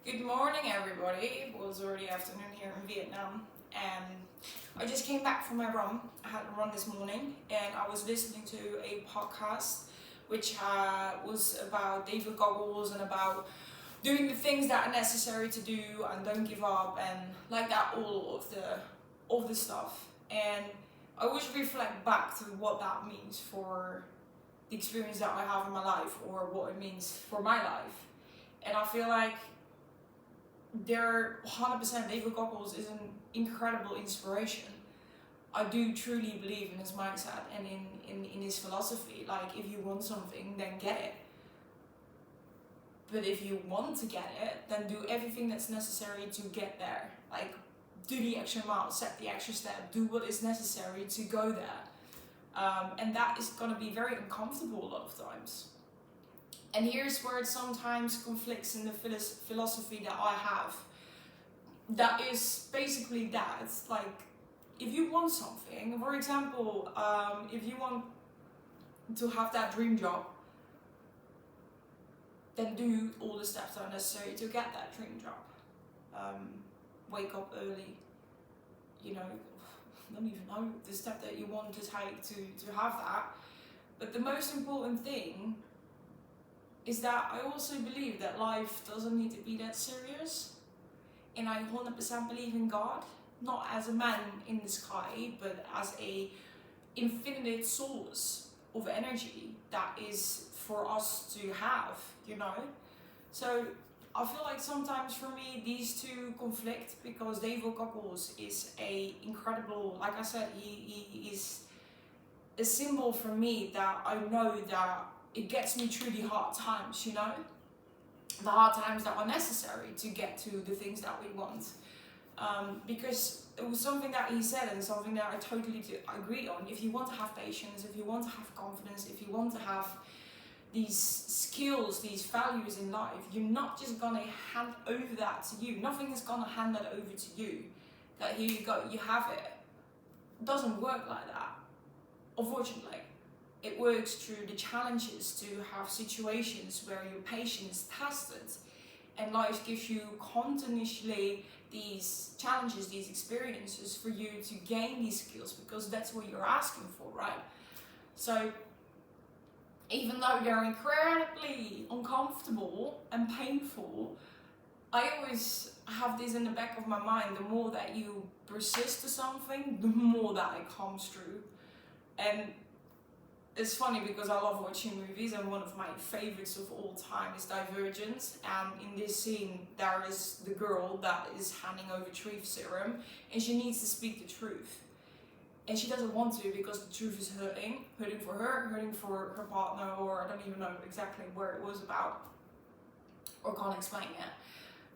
Good morning, everybody. It was already afternoon here in Vietnam, and I just came back from my run. I had a run this morning, and I was listening to a podcast which was about David Goggles and about doing the things that are necessary to do and don't give up and like that, all of the stuff. And I always reflect back to what that means for the experience that I have in my life, or what it means for my life. And I feel like 100% David Goggles is an incredible inspiration. I do truly believe in his mindset and in his philosophy. Like, if you want something, then get it. But if you want to get it, then do everything that's necessary to get there. Like, do the extra mile, set the extra step, do what is necessary to go there. And that is going to be very uncomfortable a lot of times. And here's where it sometimes conflicts in the philosophy that I have. That is basically that. It's like, if you want something, for example, if you want to have that dream job, then do all the steps that are necessary to get that dream job. Wake up early, don't even know the step that you want to take to have that. But the most important thing is that I also believe that life doesn't need to be that serious. And I 100% believe in God, not as a man in the sky, but as a infinite source of energy that is for us to have, So I feel like sometimes for me these two conflict, because David Goggles is a incredible, like I said, he is a symbol for me that I know that it gets me through the hard times, the hard times that are necessary to get to the things that we want. Because it was something that he said, and something that I totally agree on. If you want to have patience, if you want to have confidence, if you want to have these skills, these values in life, you're not just gonna hand over that to you. Nothing is gonna hand that over to you. That here you go, you have it. It doesn't work like that, unfortunately. It works through the challenges, to have situations where your patience is tested, and life gives you continuously these challenges, these experiences for you to gain these skills, because that's what you're asking for, right? So even though they're incredibly uncomfortable and painful, I always have this in the back of my mind: the more that you persist to something, the more that it comes through. And it's funny because I love watching movies, and one of my favorites of all time is Divergent. And in this scene, there is the girl that is handing over truth serum, and she needs to speak the truth. And she doesn't want to, because the truth is hurting for her, hurting for her partner, or I don't even know exactly where it was about, or can't explain it.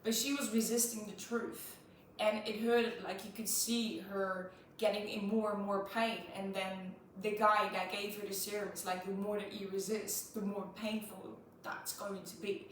But she was resisting the truth, and it hurted. Like, you could see her getting in more and more pain, and then the guy that gave her the serum is like, the more that you resist, the more painful that's going to be.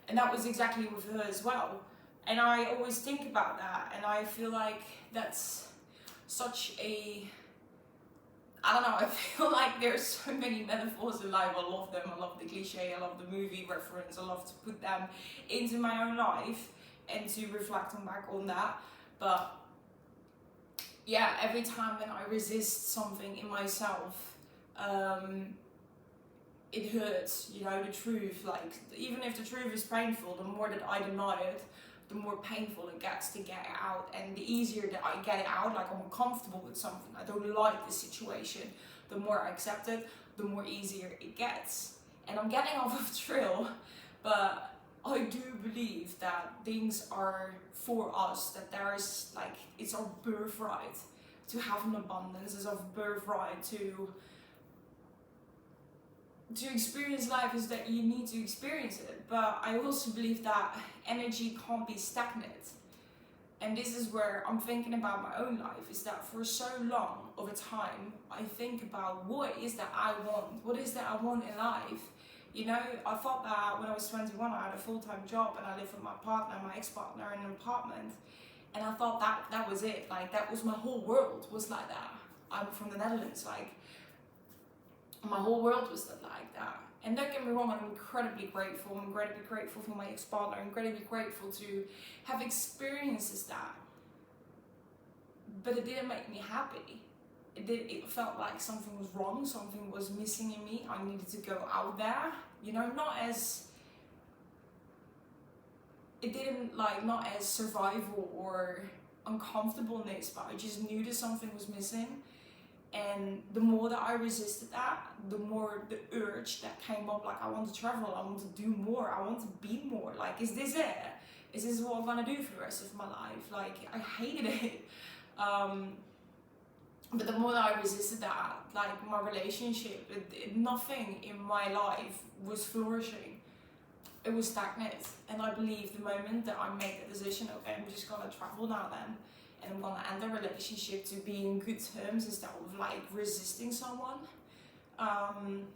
And that was exactly with her as well. And I always think about that, and I feel like that's such a, I don't know, I feel like there's so many metaphors in life. I love them. I love the cliche, I love the movie reference, I love to put them into my own life and to reflect back on that. But yeah, every time when I resist something in myself, it hurts, the truth. Like, even if the truth is painful, the more that I deny it, the more painful it gets to get it out. And the easier that I get it out, like I'm uncomfortable with something, I don't like the situation, the more I accept it, the more easier it gets. And I'm getting off of trail, but I do believe that things are for us, that there is, like, it's our birthright to have an abundance, it's our birthright to experience life, is that you need to experience it. But I also believe that energy can't be stagnant. And this is where I'm thinking about my own life, is that for so long of a time, I think about what is that I want in life. I thought that when I was 21, I had a full-time job, and I lived with my partner, my ex-partner, in an apartment. And I thought that was it. Like, that was my whole world, was like that. I'm from the Netherlands, like, my whole world was like that. And don't get me wrong, I'm incredibly grateful. I'm incredibly grateful for my ex-partner. I'm incredibly grateful to have experiences that. But it didn't make me happy. It felt like something was wrong, something was missing in me. I needed to go out there, you know, not as survival or uncomfortableness, but I just knew that something was missing. And the more that I resisted that, the more the urge that came up, like I want to travel, I want to do more, I want to be more. Like, is this it? Is this what I'm gonna do for the rest of my life? Like, I hated it. But the more that I resisted that, like my relationship, nothing in my life was flourishing. It was stagnant. And I believe the moment that I made the decision, okay, I'm just gonna travel now then, and I'm gonna end the relationship to be in good terms instead of like resisting someone. And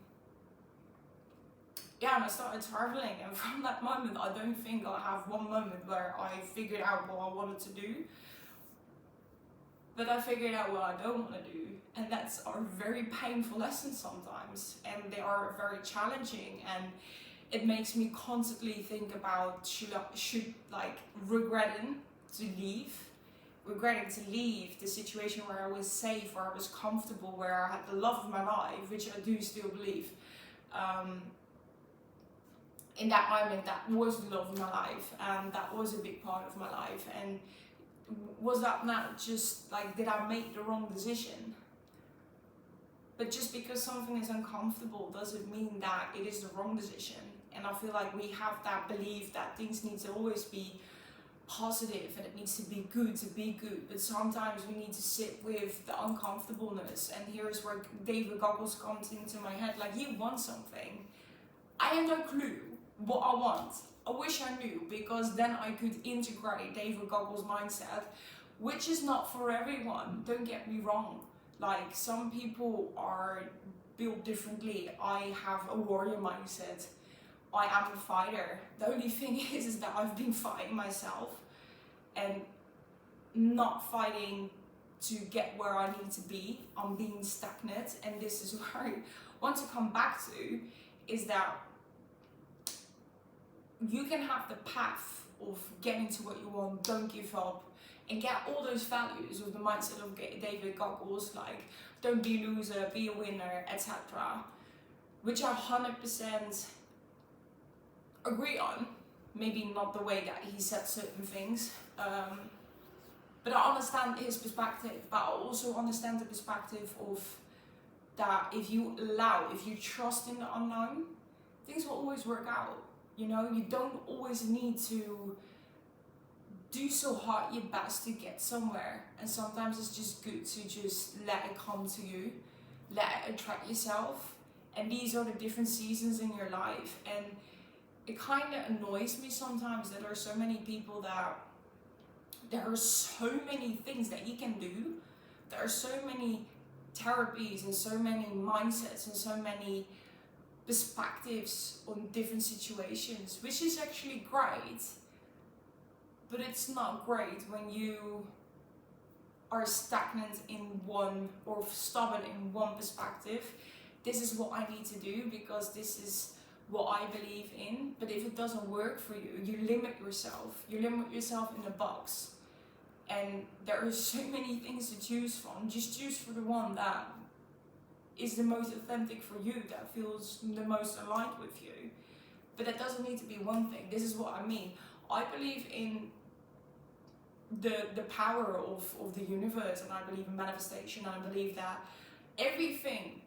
I started traveling, and from that moment, I don't think I have one moment where I figured out what I wanted to do, but I figured out what I don't want to do, and that's a very painful lesson sometimes, and they are very challenging, and it makes me constantly think about should regretting to leave the situation where I was safe, where I was comfortable, where I had the love of my life, which I do still believe. In that moment, that was the love of my life, and that was a big part of my life. And was that not just like, did I make the wrong decision? But just because something is uncomfortable doesn't mean that it is the wrong decision. And I feel like we have that belief that things need to always be positive and it needs to be good. But sometimes we need to sit with the uncomfortableness. And here's where David Goggles comes into my head. Like, you want something. I have no clue what I want. I wish I knew, because then I could integrate David Goggles' mindset, which is not for everyone. Don't get me wrong. Like, some people are built differently. I have a warrior mindset. I am a fighter. The only thing is that I've been fighting myself and not fighting to get where I need to be. I'm being stagnant, and this is where I want to come back to, is that you can have the path of getting to what you want, don't give up, and get all those values with the mindset of David Goggles, like don't be a loser, be a winner, etc., which I 100% agree on. Maybe not the way that he said certain things, but I understand his perspective. But I also understand the perspective of that if you trust in the unknown, things will always work out. You know, you don't always need to do so hard your best to get somewhere. And sometimes it's just good to just let it come to you, let it attract yourself. And these are the different seasons in your life. And it kind of annoys me sometimes that there are so many people that there are so many things that you can do. There are so many therapies and so many mindsets and so many perspectives on different situations, which is actually great. But it's not great when you are stagnant in one or stubborn in one perspective. This is what I need to do because this is what I believe in. But if it doesn't work for you, you limit yourself. You limit yourself in a box. And there are so many things to choose from. Just choose for the one that is the most authentic for you, that feels the most aligned with you. But that doesn't need to be one thing. This is what I mean. I believe in the power of the universe, and I believe in manifestation, and I believe that everything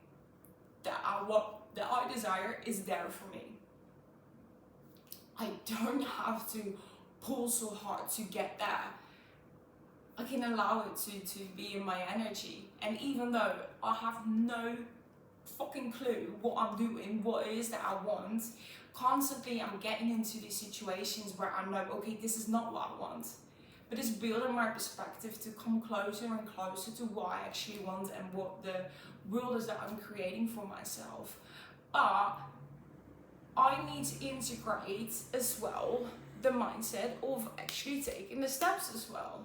that I desire is there for me. I don't have to pull so hard to get there. I can allow it to be in my energy. And even though I have no fucking clue what I'm doing, what it is that I want, constantly I'm getting into these situations where I know, okay, this is not what I want. But it's building my perspective to come closer and closer to what I actually want and what the world is that I'm creating for myself. But I need to integrate as well the mindset of actually taking the steps as well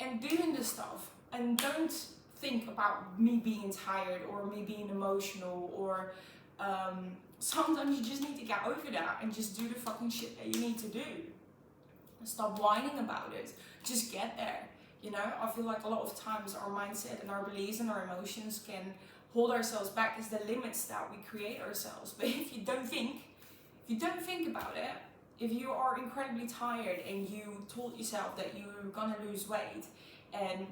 and doing the stuff. And don't think about me being tired or me being emotional or sometimes you just need to get over that and just do the fucking shit that you need to do. Stop whining about it. Just get there. You know, I feel like a lot of times our mindset and our beliefs and our emotions can hold ourselves back as the limits that we create ourselves. But if you don't think about it, if you are incredibly tired and you told yourself that you're gonna lose weight and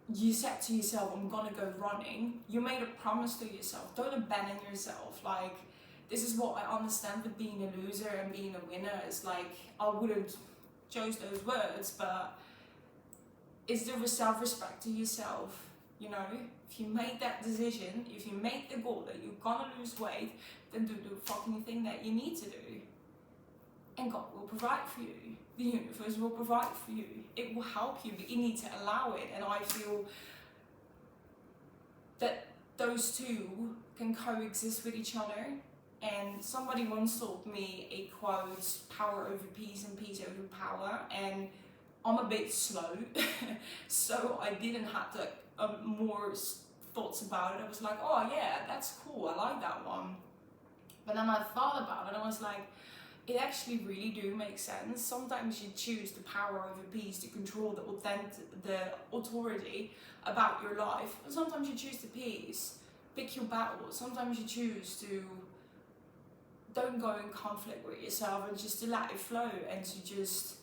you said to yourself, I'm gonna go running, you made a promise to yourself. Don't abandon yourself. Like, this is what I understand with being a loser and being a winner. It's like, I wouldn't chose those words, but it's the self-respect to yourself. You know, if you make that decision, if you make the goal that you're gonna lose weight, then do the fucking thing that you need to do. And God will provide for you. The universe will provide for you. It will help you, but you need to allow it. And I feel that those two can coexist with each other. And somebody once told me a quote, power over peace and peace over power. And I'm a bit slow, so I didn't have to more thoughts about it. I was like, oh yeah, that's cool, I like that one. But then I thought about it and I was like, it actually really do make sense. Sometimes you choose the power over peace to control the authority about your life. And sometimes you choose the peace. Pick your battles. Sometimes you choose to don't go in conflict with yourself and just to let it flow and to just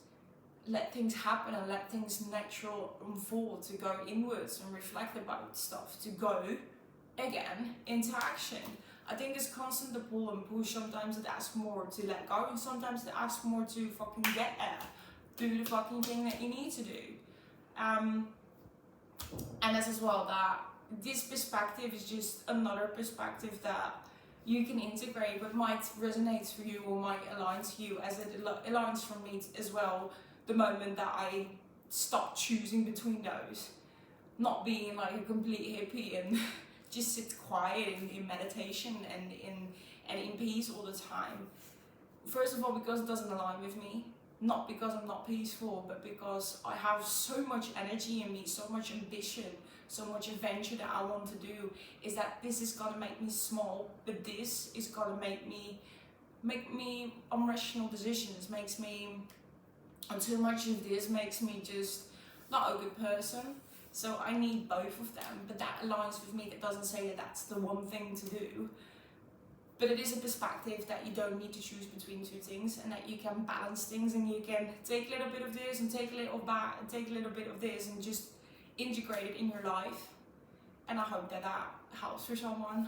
let things happen and let things natural unfold, to go inwards and reflect about stuff, to go again into action. I think it's constant the pull and push. Sometimes it asks more to let go, and sometimes it asks more to fucking get there. Do the fucking thing that you need to do. And that's as well that this perspective is just another perspective that you can integrate, but might resonate for you or might align to you, as it aligns for me as well. The moment that I stopped choosing between those, not being like a complete hippie and just sit quiet in meditation and in peace all the time. First of all, because it doesn't align with me, not because I'm not peaceful, but because I have so much energy in me, so much ambition, so much adventure that I want to do. Is that this is gonna make me small, but this is gonna make me irrational decisions, makes me. And too much of this makes me just not a good person. So I need both of them, but that aligns with me. That doesn't say that that's the one thing to do, but it is a perspective that you don't need to choose between two things, and that you can balance things, and you can take a little bit of this and take a little of that and take a little bit of this and just integrate it in your life. And I hope that that helps for someone.